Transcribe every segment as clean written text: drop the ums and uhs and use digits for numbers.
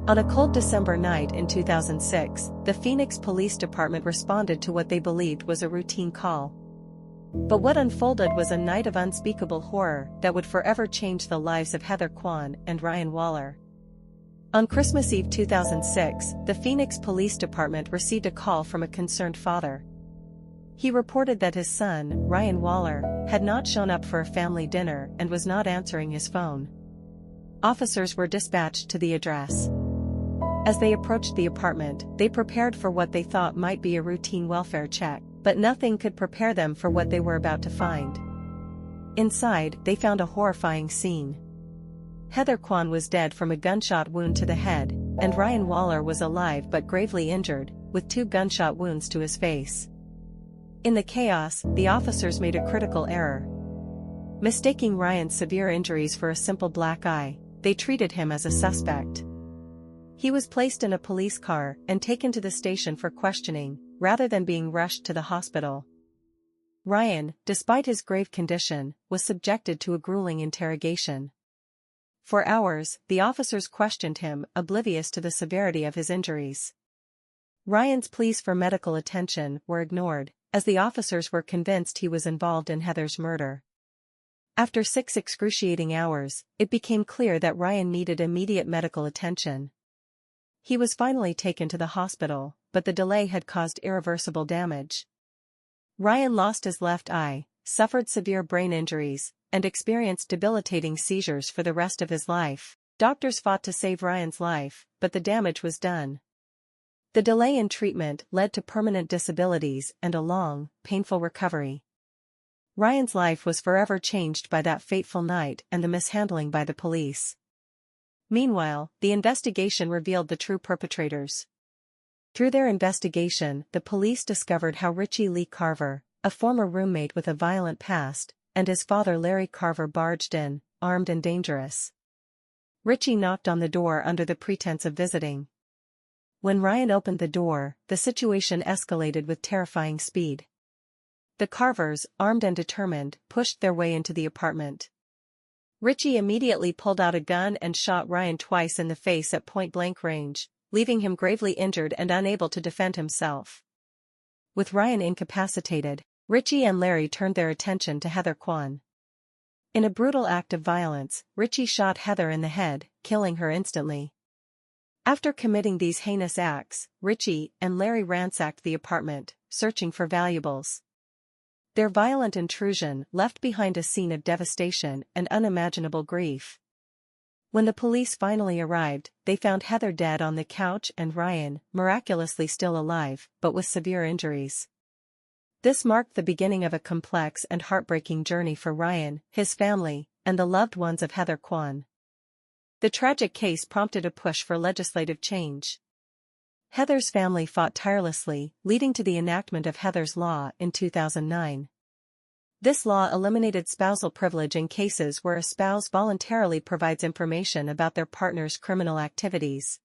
On a cold December night in 2006, the Phoenix Police Department responded to what they believed was a routine call. But what unfolded was a night of unspeakable horror that would forever change the lives of Heather Quan and Ryan Waller. On Christmas Eve 2006, the Phoenix Police Department received a call from a concerned father. He reported that his son, Ryan Waller, had not shown up for a family dinner and was not answering his phone. Officers were dispatched to the address. As they approached the apartment, they prepared for what they thought might be a routine welfare check, but nothing could prepare them for what they were about to find. Inside, they found a horrifying scene. Heather Quan was dead from a gunshot wound to the head, and Ryan Waller was alive but gravely injured, with 2 gunshot wounds to his face. In the chaos, the officers made a critical error. Mistaking Ryan's severe injuries for a simple black eye, they treated him as a suspect. He was placed in a police car and taken to the station for questioning, rather than being rushed to the hospital. Ryan, despite his grave condition, was subjected to a grueling interrogation. For hours, the officers questioned him, oblivious to the severity of his injuries. Ryan's pleas for medical attention were ignored, as the officers were convinced he was involved in Heather's murder. After 6 excruciating hours, it became clear that Ryan needed immediate medical attention. He was finally taken to the hospital, but the delay had caused irreversible damage. Ryan lost his left eye, suffered severe brain injuries, and experienced debilitating seizures for the rest of his life. Doctors fought to save Ryan's life, but the damage was done. The delay in treatment led to permanent disabilities and a long, painful recovery. Ryan's life was forever changed by that fateful night and the mishandling by the police. Meanwhile, the investigation revealed the true perpetrators. Through their investigation, the police discovered how Richie Lee Carver, a former roommate with a violent past, and his father Larry Carver barged in, armed and dangerous. Richie knocked on the door under the pretense of visiting. When Ryan opened the door, the situation escalated with terrifying speed. The Carvers, armed and determined, pushed their way into the apartment. Richie immediately pulled out a gun and shot Ryan twice in the face at point-blank range, leaving him gravely injured and unable to defend himself. With Ryan incapacitated, Richie and Larry turned their attention to Heather Quan. In a brutal act of violence, Richie shot Heather in the head, killing her instantly. After committing these heinous acts, Richie and Larry ransacked the apartment, searching for valuables. Their violent intrusion left behind a scene of devastation and unimaginable grief. When the police finally arrived, they found Heather dead on the couch and Ryan, miraculously still alive, but with severe injuries. This marked the beginning of a complex and heartbreaking journey for Ryan, his family, and the loved ones of Heather Quan. The tragic case prompted a push for legislative change. Heather's family fought tirelessly, leading to the enactment of Heather's Law in 2009. This law eliminated spousal privilege in cases where a spouse voluntarily provides information about their partner's criminal activities.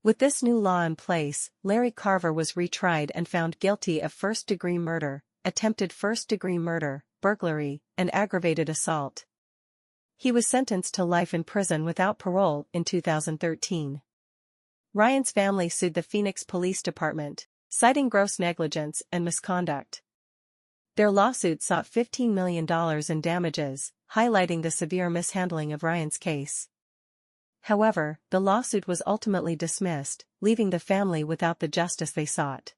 With this new law in place, Larry Carver was retried and found guilty of first-degree murder, attempted first-degree murder, burglary, and aggravated assault. He was sentenced to life in prison without parole in 2013. Ryan's family sued the Phoenix Police Department, citing gross negligence and misconduct. Their lawsuit sought $15 million in damages, highlighting the severe mishandling of Ryan's case. However, the lawsuit was ultimately dismissed, leaving the family without the justice they sought.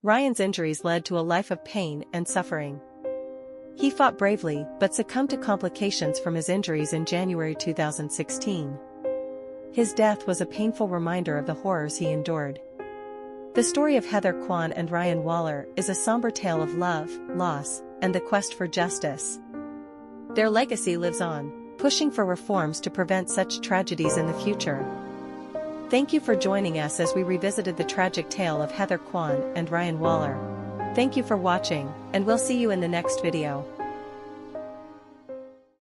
Ryan's injuries led to a life of pain and suffering. He fought bravely but succumbed to complications from his injuries in January 2016. His death was a painful reminder of the horrors he endured. The story of Heather Quan and Ryan Waller is a somber tale of love, loss, and the quest for justice. Their legacy lives on, pushing for reforms to prevent such tragedies in the future. Thank you for joining us as we revisited the tragic tale of Heather Quan and Ryan Waller. Thank you for watching, and we'll see you in the next video.